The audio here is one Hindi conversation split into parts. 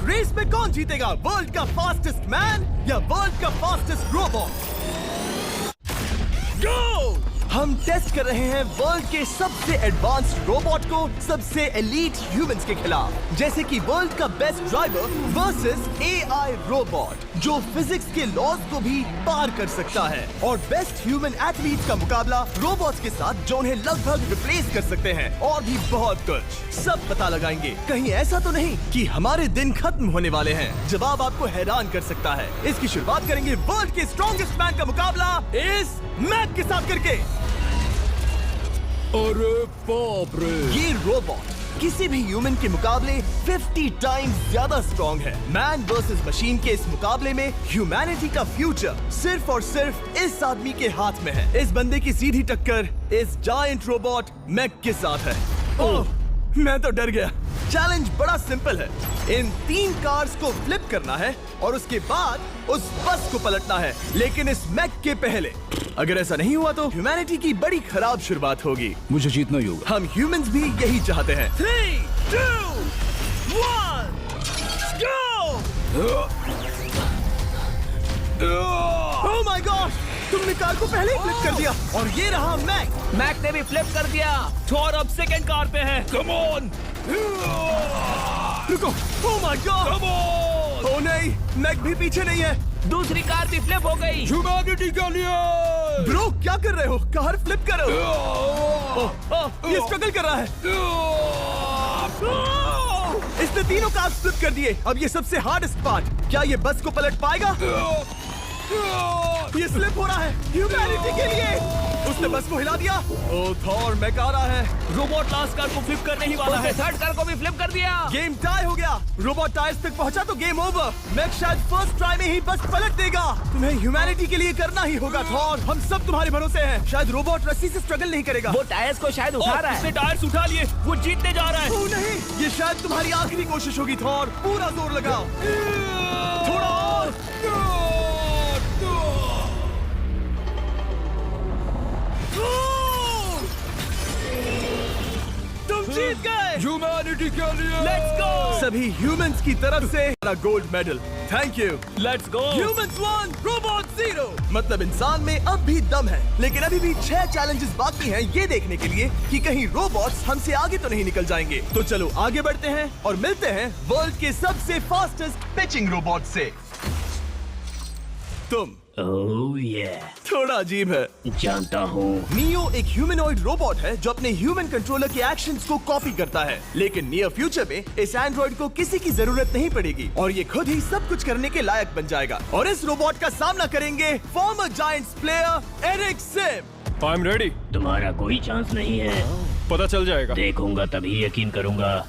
रेस में कौन जीतेगा, वर्ल्ड का फास्टेस्ट मैन या वर्ल्ड का फास्टेस्ट रोबोट? गो! हम टेस्ट कर रहे हैं वर्ल्ड के सबसे एडवांस्ड रोबोट को सबसे एलीट ह्यूमंस के खिलाफ, जैसे कि वर्ल्ड का best driver versus AI robot जो फिजिक्स के लॉज को भी पार कर सकता है, और बेस्ट ह्यूमन एथलीट का मुकाबला रोबोट्स के साथ जो उन्हें लगभग रिप्लेस कर सकते हैं, और भी बहुत कुछ। सब पता लगाएंगे। कहीं ऐसा तो नहीं कि हमारे दिन खत्म होने वाले हैं। जवाब आपको हैरान कर सकता है। इसकी शुरुआत करेंगे वर्ल्ड के स्ट्रॉन्गेस्ट मैन का मुकाबला इस मैक के साथ करके। अरे बाप रे! ये रोबोट किसी भी ह्यूमन के मुकाबले 50 टाइम्स ज्यादा स्ट्रॉन्ग है। मैन वर्सेस मशीन के इस मुकाबले में ह्यूमैनिटी का फ्यूचर सिर्फ और सिर्फ इस आदमी के हाथ में है। इस बंदे की सीधी टक्कर इस जायंट रोबोट मैक के साथ है। ओह, मैं तो डर गया। चैलेंज बड़ा सिंपल है। इन 3 कार्स को फ्लिप करना है और उसके बाद उस बस को पलटना है, लेकिन इस मैक के पहले। अगर ऐसा नहीं हुआ तो ह्यूमैनिटी की बड़ी खराब शुरुआत होगी। मुझे जीतना ही होगा। हम ह्यूमंस भी यही चाहते हैं। 3, 2, 1, go! Oh my God! तुमने कार को पहले ही फ्लिप कर दिया, और ये रहा मैक। मैक ने भी फ्लिप कर दिया। थॉर अब सेकंड कार पे है। Come on! रुको! Oh my God! Come on! Oh नहीं, मैक भी पीछे नहीं है। दूसरी कार भी फ्लिप हो गई। ह्यूमैनिटी के लिए! ब्रो, क्या कर रहे हो? कार फ्लिप करो। ये स्ट्रगल कर रहा है। इसने तीनों कार फ्लिप कर दिए। अब ये सबसे हार्डेस्ट पार्ट। क्या ये बस को पलट पाएगा? ये स्लिप हो रहा है ह्यूमैनिटी के लिए। उसने बस को हिला दिया। ओह थॉर, मैक आ रहा है। रोबोट लास्ट कार को फ्लिप करने ही वाला है। थर्ड कार को भी फ्लिप कर दिया। गेम टाई हो गया। रोबोट टायर्स तक पहुंचा तो गेम ओवर। मैक शायद फर्स्ट ट्राई में ही बस पलट देगा। तुम्हें ह्यूमैनिटी के लिए करना ही होगा थॉर। हम सब तुम्हारे भरोसे हैं। शायद रोबोट रस्सी से स्ट्रगल नहीं करेगा। वो टायर्स को शायद उठा रहा है। उसने टायर्स उठा लिए। वो जीतने जा रहा है। ओह नहीं, ये शायद तुम्हारी आखिरी कोशिश होगी थॉर। पूरा जोर लगाओ। थोड़ा और। जीत गए ह्यूमैनिटी के लिए! Let's go! सभी ह्यूमंस की तरफ से gold medal. Thank you. Let's go! Humans 1, robot 0। मतलब इंसान में अब भी दम है, लेकिन अभी भी 6 चैलेंजेस बाकी हैं ये देखने के लिए कि कहीं रोबोट्स हमसे आगे तो नहीं निकल जाएंगे। तो चलो आगे बढ़ते हैं और मिलते हैं वर्ल्ड के सबसे फास्टेस्ट पिचिंग रोबोट से। तुम ओह ये थोड़ा अजीब है, जानता हूँ। नियो एक ह्यूमनॉइड रोबोट है जो अपने ह्यूमन कंट्रोलर के एक्शंस को कॉपी करता है, लेकिन नियर फ्यूचर में इस एंड्रॉइड को किसी की जरूरत नहीं पड़ेगी और ये खुद ही सब कुछ करने के लायक बन जाएगा। और इस रोबोट का सामना करेंगे former Giants player Eric Sim. I am ready. तुम्हारा कोई चांस नहीं है। पता चल जाएगा। देखूंगा तभी यकीन करूंगा।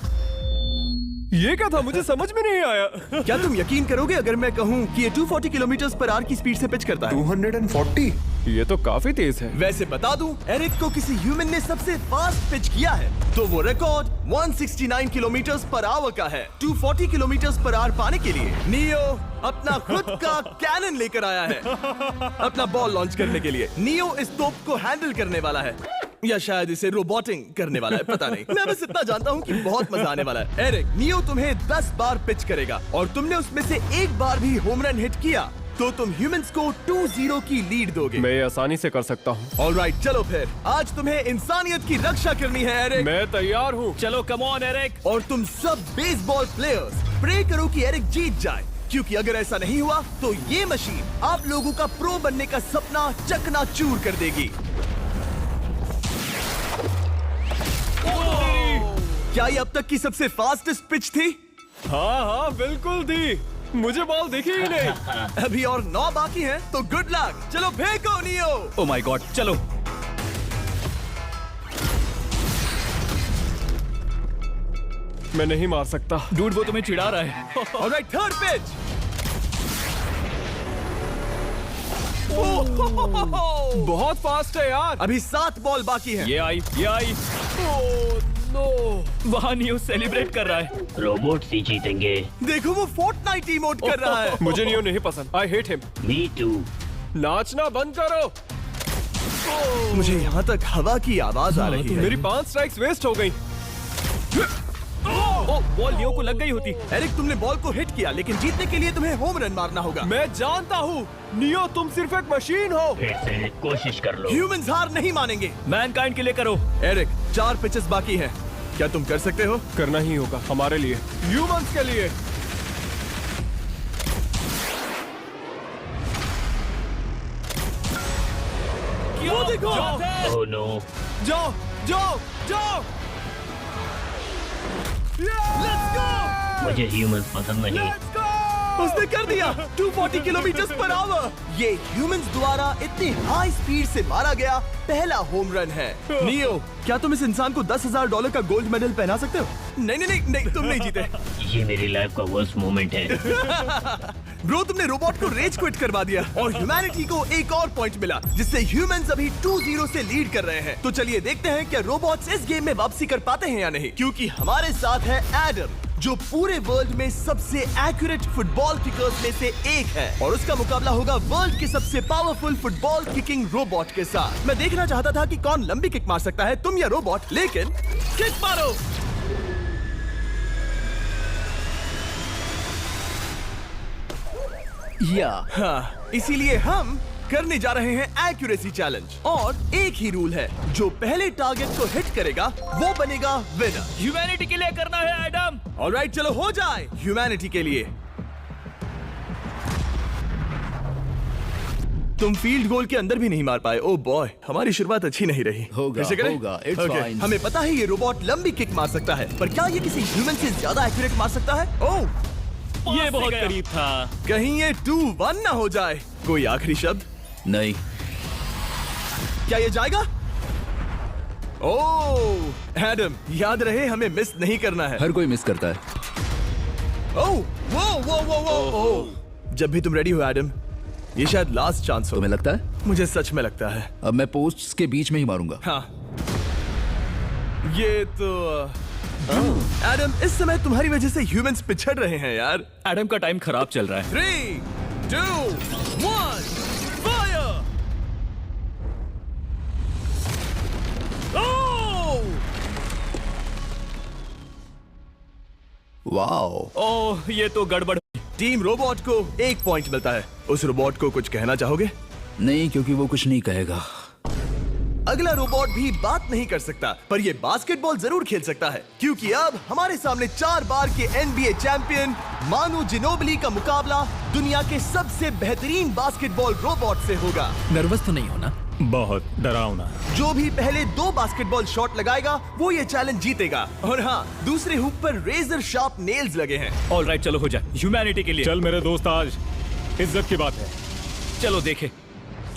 ये क्या था, मुझे समझ में नहीं आया। क्या तुम यकीन करोगे अगर मैं कहूँ कि ये 240 किलोमीटर पर आवर की स्पीड से पिच करता है? 240? ये तो काफी तेज है। वैसे बता दूं, एरिक को किसी ह्यूमन ने सबसे फास्ट पिच किया है तो वो रिकॉर्ड 169 किलोमीटर पर आवर का है। 240 किलोमीटर पर आवर पाने के लिए नियो अपना खुद का कैनन लेकर आया है अपना बॉल लॉन्च करने के लिए। नियो इस तोप को हैंडल करने वाला है, या शायद इसे रोबोटिंग करने वाला है, पता नहीं। मैं बस इतना जानता हूँ कि बहुत मजा आने वाला है। एरिक, नियो तुम्हें 10 बार पिच करेगा और तुमने उसमें से एक बार भी होम रन हिट किया तो तुम ह्यूमंस को 2-0 की लीड दोगे। मैं ये आसानी से कर सकता हूँ। ऑलराइट, चलो फिर आज तुम्हें इंसानियत की रक्षा करनी है एरिक। मैं तैयार हूँ। चलो कम ऑन एरिक। और तुम सब बेसबॉल प्लेयर्स प्रे करो कि एरिक जीत जाए, क्योंकि अगर ऐसा नहीं हुआ तो ये मशीन आप लोगों का प्रो बनने का सपना चकनाचूर कर देगी। क्या ये अब तक की सबसे फास्टेस्ट पिच थी? हाँ हाँ बिल्कुल थी। मुझे बॉल दिखी ही नहीं। अभी और 9 बाकी हैं, तो गुड लक। चलो फेंको नियो। ओह माय गॉड, चलो। मैं नहीं मार सकता। डूड, वो तुम्हें चिढ़ा रहा है। Alright, third pitch. बहुत फास्ट है यार। अभी 7 बॉल बाकी हैं। ये आई, ये आई। Oh no. वहाँ नियो सेलिब्रेट कर रहा है। रोबोट ही जीतेंगे। देखो वो फोर्टनाइट इमोट कर रहा है। मुझे नियो नहीं पसंद। I hate him. Me too. नाचना बंद करो। मुझे यहाँ तक हवा की आवाज आ रही है। मेरी 5 स्ट्राइक्स वेस्ट हो गई। ओह बॉल लियो को लग गई होती। एरिक, तुमने बॉल को हिट किया, लेकिन जीतने के लिए तुम्हें होम रन मारना होगा। मैं जानता हूँ नियो, तुम सिर्फ एक मशीन हो। फिर से कोशिश कर लो। ह्यूमंस हार नहीं मानेंगे। मैनकाइंड के लिए करो। एरिक, 4 पिचेस बाकी हैं। क्या तुम कर सकते हो? करना ही होगा हमारे लिए, ह्यूमंस के लिए। वो देखो। Oh no. जाओ जाओ जाओ। Let's go. मुझे ह्यूमंस पसंद नहीं। उसने कर दिया 240 किलोमीटर पर आवर। ये ह्यूमंस द्वारा इतनी हाई स्पीड से मारा गया पहला होम रन है। नियो, क्या तुम इस इंसान को $10,000 का गोल्ड मेडल पहना सकते हो? नहीं नहीं नहीं, नहीं तुम नहीं जीते। ये मेरी लाइफ का वर्स्ट मोमेंट है। ब्रो, तुमने रोबोट को रेज क्विट करवा दिया और ह्यूमैनिटी को एक और पॉइंट मिला, जिससे ह्यूमंस अभी 2-0 से लीड कर रहे हैं। तो चलिए देखते हैं क्या रोबोट्स इस गेम में वापसी कर पाते हैं या नहीं, क्योंकि हमारे साथ है एडम, जो पूरे वर्ल्ड में सबसे एक्यूरेट फुटबॉल किकर्स में से एक है, और उसका मुकाबला होगा वर्ल्ड के सबसे पावरफुल फुटबॉल किकिंग रोबोट के साथ। मैं देखना चाहता था कि कौन लंबी किक मार सकता है, तुम या रोबोट, लेकिन किक मारो। हाँ, इसीलिए हम करने जा रहे हैं एक्यूरेसी चैलेंज, और एक ही रूल है, जो पहले टारगेट को हिट करेगा वो बनेगा विनर। ह्यूमैनिटी के लिए करना है एडम। ऑलराइट, चलो हो जाए ह्यूमैनिटी के लिए। तुम फील्ड गोल के अंदर भी नहीं मार पाए। ओ बॉय, हमारी शुरुआत अच्छी नहीं रही। होगा, फिर से करें? होगा, it's Okay, fine. हमें पता है ये रोबोट लंबी किक मार सकता है, पर क्या ये किसी ह्यूमन से ज्यादा एक्यूरेट मार सकता है? ओह, ये बहुत करीब था। कहीं ये 2-1 ना हो जाए। कोई आखिरी शब्द? नहीं। क्या ये जाएगा? ओह एडम, याद रहे हमें मिस नहीं करना है। हर कोई मिस करता है। ओह वो वो वो वो ओह। जब भी तुम रेडी हो एडम, ये शायद लास्ट चांस हो। तुम्हें लगता है? मुझे सच में लगता है। अब मैं पोस्ट्स के बीच में ही मारूंगा। हाँ, ये तो एडम, इस समय तुम्हारी वजह से ह्यूमंस पिछड़ रहे हैं यार। एडम का टाइम खराब चल रहा है। 3, 2, 1, फायर! ओह! वाओ। ओह, ये तो गड़बड़। टीम रोबोट को 1 पॉइंट मिलता है। उस रोबोट को कुछ कहना चाहोगे? नहीं, क्योंकि वो कुछ नहीं कहेगा। अगला रोबोट भी बात नहीं कर सकता, पर ये बास्केटबॉल जरूर खेल सकता है, क्योंकि अब हमारे सामने 4 बार के NBA चैंपियन मानू जिनोबिली का मुकाबला दुनिया के सबसे बेहतरीन बास्केटबॉल रोबोट से होगा। नर्वस तो नहीं होना? बहुत डरावना। जो भी पहले 2 बास्केटबॉल शॉट लगाएगा वो ये चैलेंज जीतेगा। और हाँ, दूसरे हुक पर रेजर शार्प नेल्स लगे हैं। ऑलराइट, चलो हो जाए ह्यूमैनिटी के लिए। चल मेरे दोस्त, आज इज्जत की बात है। चलो देखे।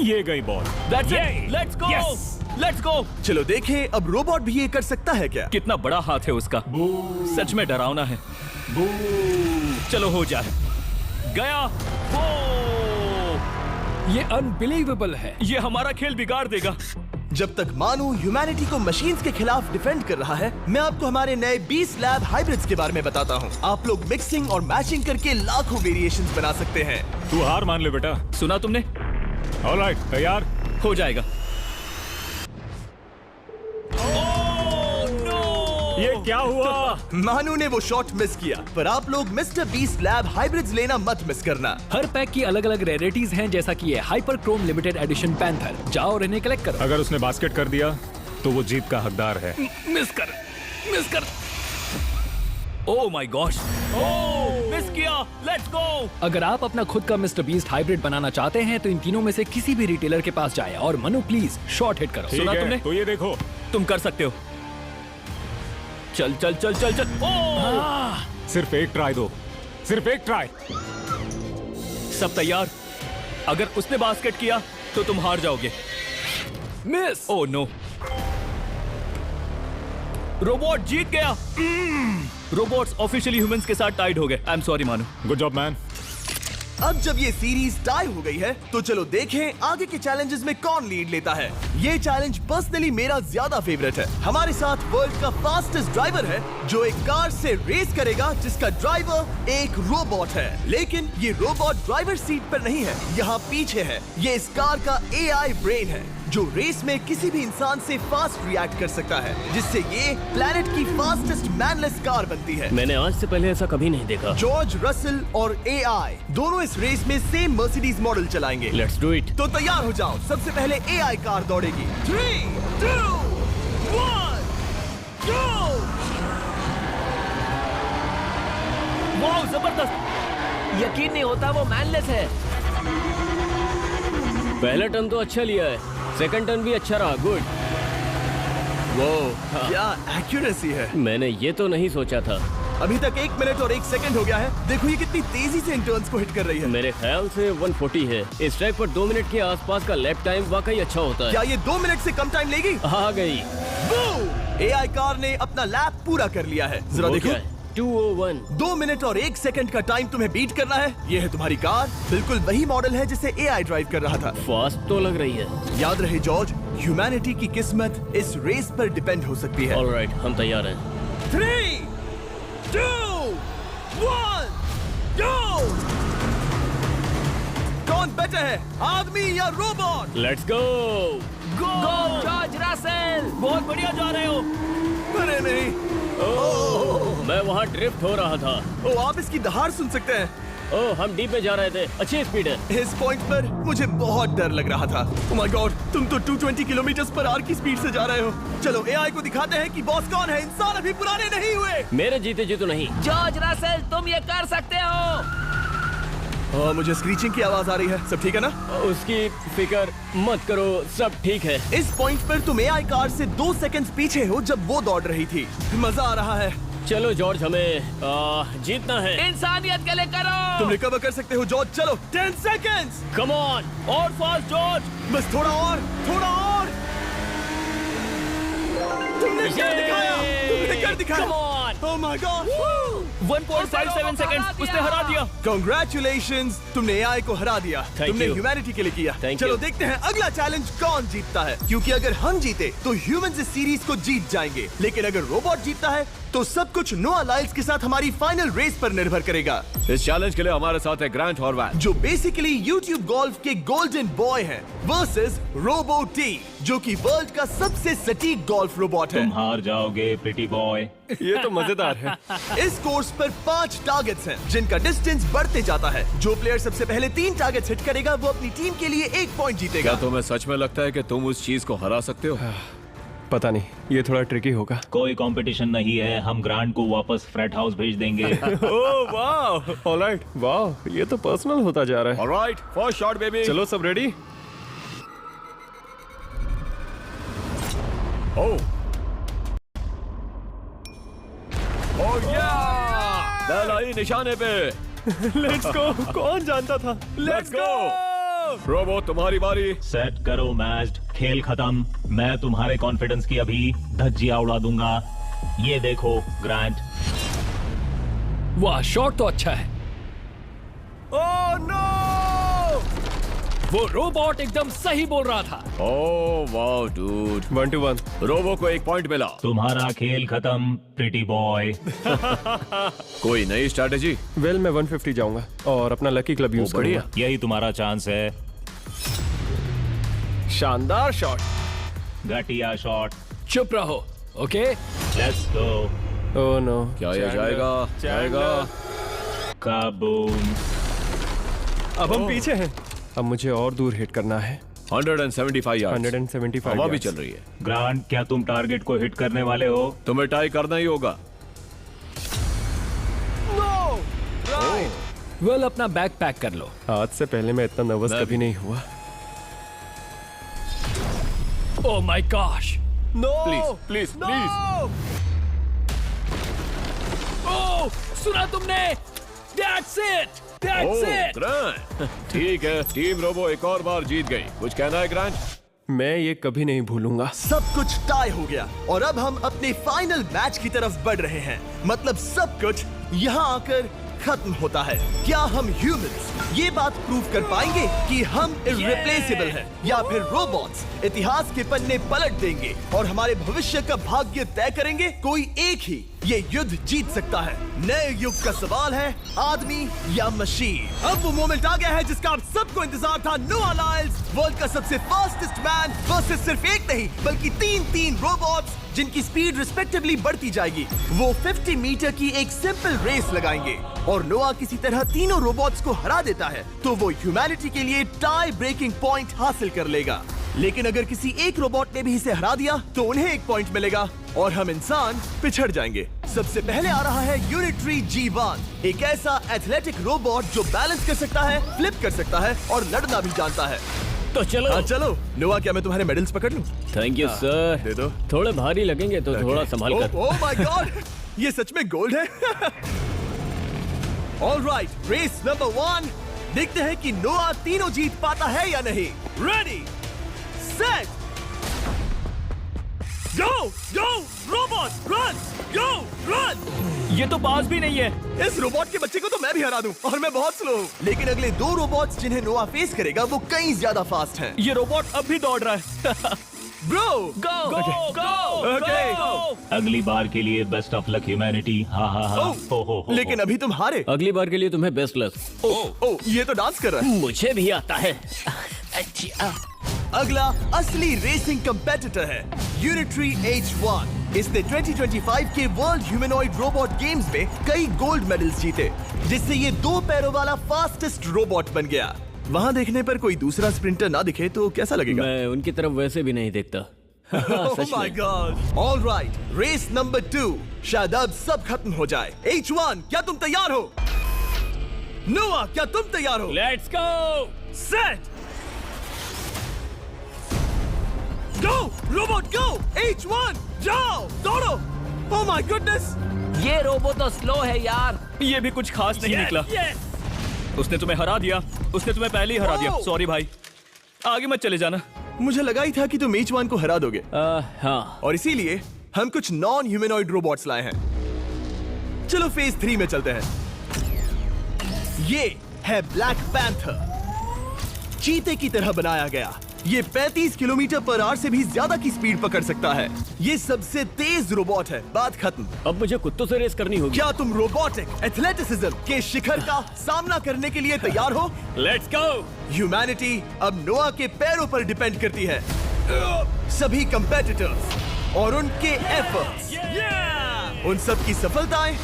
ये गई ball. That's it. Let's go. Yes. Let's go. चलो देखें अब रोबोट भी ये कर सकता है क्या? कितना बड़ा हाथ है उसका। सच में डरावना है। चलो हो जाए। गया। वो ये अनबिलीवेबल है। ये हमारा खेल बिगाड़ देगा। जब तक मानू ह्यूमैनिटी को मशीन्स के खिलाफ डिफेंड कर रहा है, मैं आपको हमारे नए 20 लैब हाइब्रिड्स के बारे में बताता हूँ। आप लोग मिक्सिंग और मैचिंग करके लाखों वेरिएशंस बना सकते हैं। तू हार मान ले बेटा। सुना तुमने? ऑलराइट, तैयार? हो जाएगा। ये क्या हुआ? मानू ने वो शॉट मिस किया, पर आप लोग मिस्टर बीस्ट लैब हाइब्रिड्स लेना मत मिस करना। हर पैक की अलग अलग रेयरिटीज हैं, जैसा कि ये hyper Chrome limited edition panther. जाओ और इन्हें कलेक्ट करो। अगर उसने बास्केट कर दिया तो वो जीत का हकदार है। मिस कर। Oh my gosh. Oh, miss किया। Let's go. अगर आप अपना खुद का मिस्टर बीस्ट हाइब्रिड बनाना चाहते हैं तो इन तीनों में से किसी भी रिटेलर के पास जाए और मनु प्लीज शॉट हिट करो। ठीक सुना है, तुमने? तो ये देखो। तुम कर सकते हो। चल। ओह! सिर्फ एक ट्राई दो, सिर्फ एक ट्राई। सब तैयार? अगर उसने बास्केट किया तो तुम हार जाओगे। मिस। ओह नो, रोबोट जीत गया। रोबोट्स ऑफिशियली ह्यूमंस के साथ टाइड हो गए। आई एम सॉरी मानू। Good job man. अब जब ये सीरीज टाई हो गई है, तो चलो देखें आगे के चैलेंजेस में कौन लीड लेता है। ये चैलेंज पर्सनली मेरा ज्यादा फेवरेट है। हमारे साथ वर्ल्ड का फास्टेस्ट ड्राइवर है, जो एक कार से रेस करेगा जिसका ड्राइवर एक रोबोट है। लेकिन ये रोबोट ड्राइवर सीट पर नहीं है, यहाँ पीछे है। ये इस कार का AI ब्रेन है, जो रेस में किसी भी इंसान से फास्ट रिएक्ट कर सकता है, जिससे ये प्लेनेट की फास्टेस्ट मैनलेस कार बनती है। मैंने आज से पहले ऐसा कभी नहीं देखा। जॉर्ज रसल और एआई दोनों इस रेस में सेम मर्सिडीज मॉडल चलाएंगे। Let's do it. तो तैयार हो जाओ, सबसे पहले एआई कार दौड़ेगी। 3, 2, 1, go! वाह, जबरदस्त! यकीन नहीं होता वो मैनलेस है। पहला टर्न तो अच्छा लिया है, सेकंड टर्न भी अच्छा रहा। गुड। वो क्या एक्यूरेसी है। मैंने ये तो नहीं सोचा था। अभी तक 1 मिनट और 1 सेकंड हो गया है। देखो ये कितनी तेजी से इन टर्न्स को हिट कर रही है। मेरे ख्याल से 140 है। इस ट्रैक पर 2 मिनट के आसपास का लैप टाइम वाकई अच्छा होता है। क्या ये 2 मिनट से कम टाइम लेगी? आ गई। एआई कार ने अपना लैप पूरा कर लिया है। जरा वो देखो, क्या है? 201। 2 मिनट और 1 सेकंड का टाइम तुम्हें बीट करना है। ये है तुम्हारी कार, बिल्कुल वही मॉडल है जिसे एआई ड्राइव कर रहा था। फास्ट तो लग रही है। याद रहे जॉर्ज, ह्यूमैनिटी की किस्मत इस रेस पर डिपेंड हो सकती है। ऑलराइट, हम तैयार हैं। 3, 2, 1, go! कौन बेटर है, आदमी या robot? Let's go. Go George Russell, बहुत बढ़िया जा रहे हो। अरे नहीं, मैं वहाँ ड्रिफ्ट हो रहा था। ओ आप इसकी दहाड़ सुन सकते हैं। ओह, हम डीप में जा रहे थे। अच्छी स्पीड है। इस पॉइंट पर मुझे बहुत डर लग रहा था। ओह माय गॉड, तुम तो 220 किलोमीटर पर आवर की स्पीड से जा रहे हो। चलो एआई को दिखाते हैं कि बॉस कौन है। इंसान अभी पुराने नहीं हुए। मेरे जीते जी तो नहीं। जॉर्ज रसेल, तुम ये कर सकते हो। मुझे स्क्रीचिंग की आवाज आ रही है। सब ठीक है ना? उसकी फिक्र मत करो, सब ठीक है। इस पॉइंट पर तुम एआई कार से 2 सेकंड्स पीछे हो जब वो दौड़ रही थी। मजा आ रहा है। चलो जॉर्ज, हमें जीतना है। इंसानियत के लिए करो। तुम रिकवर कर सकते हो जॉर्ज। चलो 10 सेकंड्स। कम ऑन, और फास्ट जॉर्ज। बस थोड़ा और, थोड़ा और। तुमने कर दिखाया, तुमने कर दिखाया। Come on! Oh my God! 1.57 seconds, उसने हरा दिया। Congratulations! तुमने एआई को हरा दिया। Thank तुमने you. ह्यूमैनिटी के लिए किया। Thank चलो you. देखते हैं अगला चैलेंज कौन जीतता है। क्योंकि अगर हम जीते तो ह्यूमंस इस सीरीज को जीत जाएंगे, लेकिन अगर रोबोट जीतता है तो सब कुछ नोआ लाइल्स के साथ हमारी फाइनल रेस पर निर्भर करेगा। इस चैलेंज के लिए हमारे साथ है ग्रांट हॉर्वैट, जो बेसिकली YouTube गोल्फ के गोल्डन बॉय हैं, वर्सेस रोबो टी, जो कि वर्ल्ड का सबसे सटीक गोल्फ रोबोट है। तुम हार जाओगे प्रिटी बॉय। ये तो मजेदार है। इस कोर्स पर 5 टारगेट्स हैं, जिनका डिस्टेंस बढ़ते जाता है। जो प्लेयर सबसे पहले 3 टारगेट्स हिट करेगा वो अपनी टीम के लिए 1 पॉइंट जीतेगा। क्या तुम्हें सच में लगता है कि तुम उस चीज को हरा सकते हो? पता नहीं, ये थोड़ा ट्रिकी होगा। कोई कंपटीशन नहीं है, हम ग्रांट को वापस फ्रेट हाउस भेज देंगे। ओह वाह, ऑलराइट, वाह, ये तो पर्सनल होता जा रहा है। Alright, first shot baby. चलो सब रेडी? ओह या, बैल आई निशाने पे। Let's go. कौन जानता था? Let's go. रोबो, तुम्हारी बारी। सेट करो मैच, खेल खत्म। मैं तुम्हारे कॉन्फिडेंस की अभी धज्जियां उड़ा दूंगा। ये देखो ग्रांट। वाह, शॉट तो अच्छा है। Oh no! वो रोबोट एकदम सही बोल रहा था। ओह वाह डूड, 1 to 1। रोबो को 1 पॉइंट मिला। तुम्हारा खेल खत्म प्रिटी बॉय। कोई नई स्ट्रैटेजी? वेल, मैं 150 जाऊंगा और अपना लकी क्लब यूज बढ़िया। करूंगा। यही तुम्हारा चांस है। शानदार शॉट। घटिया शॉट। चुप रहो, okay? Let's go. Oh no. क्या ये जाएगा? जाएगा। काबूम। अब हम पीछे हैं। अब मुझे और दूर हिट करना है। 175 यार्ड्स। 175 हवा भी yards। चल रही है। ग्रांट, क्या तुम टारगेट को हिट करने वाले हो? तुम्हें टाई करना ही होगा। वेल, अपना बैग पैक कर लो। आज से पहले मैं इतना नर्वस मैं कभी नहीं हुआ। Oh my gosh. No! Please please please. Oh, सुना तुमने? That's it! That's it! Grant, ठीक है, टीम रोबो एक और बार जीत गई। कुछ कहना है ग्रांट? मैं ये कभी नहीं भूलूंगा। सब कुछ टाई हो गया और अब हम अपने फाइनल मैच की तरफ बढ़ रहे हैं। मतलब सब कुछ यहाँ आकर खत्म होता है। क्या हम ह्यूमंस ये बात प्रूव कर पाएंगे कि हम इररिप्लेसेबल हैं, या फिर रोबोट्स इतिहास के पन्ने पलट देंगे और हमारे भविष्य का भाग्य तय करेंगे? कोई एक ही ये युद्ध जीत सकता है। नए युग का सवाल है आदमी या मशीन। अब वो मोमेंट आ गया है जिसका आप सबको इंतजार था। नोआ लाइल्स वर्ल्ड का सबसे फास्टेस्ट मैन वर्सेस सिर्फ एक नहीं बल्कि तीन रोबोट्स जिनकी स्पीड रिस्पेक्टिवली बढ़ती जाएगी। वो 50 मीटर की एक सिंपल रेस लगाएंगे और नोआ किसी तरह तीनों रोबोट्स को हरा देता है तो वो ह्यूमैनिटी के लिए टाई ब्रेकिंग पॉइंट हासिल कर लेगा। लेकिन अगर किसी एक रोबोट ने भी इसे हरा दिया तो उन्हें एक पॉइंट मिलेगा और हम इंसान पिछड़ जाएंगे। सबसे पहले आ रहा है यूनिट्री G1, एक ऐसा एथलेटिक रोबोट जो बैलेंस कर सकता है, फ्लिप कर सकता है और लड़ना भी जानता है। तो चलो। हाँ चलो। नोआ, क्या मैं तुम्हारे मेडल्स पकड़ लूं? Thank you sir. दे दो। थोड़े भारी लगेंगे तो थोड़ा संभाल कर। ओह माय गॉड, ये सच में गोल्ड है। ऑलराइट, रेस नंबर 1, देखते हैं कि नोआ तीनों जीत पाता है या नहीं। रेडी, सेट, गो गो रोबोट रन, गो रन। ये तो पास भी नहीं है। इस रोबोट के बच्चे को तो मैं भी हरा दूं और मैं बहुत स्लो हूं। लेकिन अगले 2 रोबोट्स जिन्हें नोआ फेस करेगा वो कहीं ज्यादा फास्ट हैं। ये रोबोट अब भी दौड़ रहा है। ब्रो गो गो Okay. अगली बार के लिए बेस्ट ऑफ लक ह्यूमैनिटी। हाँ हाँ हाँ। हो। लेकिन अभी तुम हारे। अगली बार के लिए तुम्हें बेस्ट लक। ओ, ये तो डांस कर रहा है। मुझे भी आता है। अगला असली रेसिंग कंपेटिटर है यूनिट्री H1। इसने 2025 के वर्ल्ड ह्यूमनॉइड रोबोट गेम्स में कई गोल्ड मेडल्स जीते, जिससे ये 2 पैरों वाला फास्टेस्ट रोबोट बन गया। वहाँ देखने पर कोई दूसरा स्प्रिंटर ना दिखे तो कैसा लगेगा? मैं उनकी तरफ वैसे भी नहीं देखता। Oh my God! All right, race number 2। शायद अब सब खत्म हो जाए। H1, क्या तुम तैयार हो? नोआ, क्या तुम तैयार हो? Let's go. Set, go robot go. H1, जाओ दौड़ो। Oh my goodness! ये रोबोट तो स्लो है यार। ये भी कुछ खास नहीं निकला। उसने तुम्हें हरा दिया। उसने तुम्हें पहले ही हरा दिया। Oh! सॉरी भाई, आगे मत चले जाना। मुझे लगा ही था कि तुम H1 को हरा दोगे हाँ। और इसीलिए हम कुछ नॉन ह्यूमनॉइड रोबोट्स लाए हैं। चलो फेज 3 में चलते हैं। ये है ब्लैक पैंथर, चीते की तरह बनाया गया। ये 35 किलोमीटर पर आवर से भी ज्यादा की स्पीड पकड़ सकता है। ये सबसे तेज रोबोट है। बात खत्म। अब मुझे कुत्तों से रेस करनी होगी। क्या तुम रोबोटिक एथलेटिसिज्म के शिखर का सामना करने के लिए तैयार हो? Let's go. ह्यूमैनिटी अब नोआ के पैरों पर डिपेंड करती है। सभी कंपेटिटर्स और उनके एफर्ट्स, उन सब की सफलताएं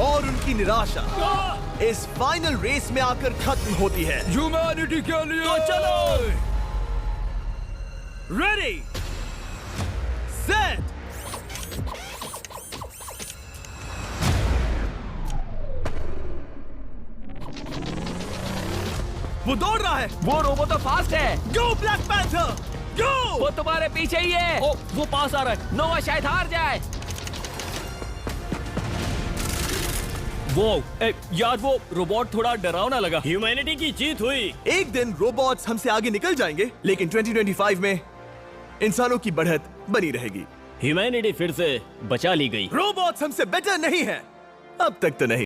और उनकी निराशा इस फाइनल रेस में आकर खत्म होती है। ह्यूमैनिटी के लिए। तो चलो। रेडी, सेट, वो दौड़ रहा है। वो रोबोट तो फास्ट है। गो ब्लैक पैंथर, गो। वो तुम्हारे पीछे ही है। ओ, वो पास आ रहा है। नोआ शायद हार जाए। वो यार, वो रोबोट थोड़ा डरावना लगा। ह्यूमैनिटी की जीत हुई। एक दिन रोबोट्स हमसे आगे निकल जाएंगे, लेकिन 2025 में इंसानों की बढ़त बनी रहेगी। ह्यूमैनिटी फिर से बचा ली गई। रोबोट्स हमसे बेटर नहीं है, अब तक तो नहीं।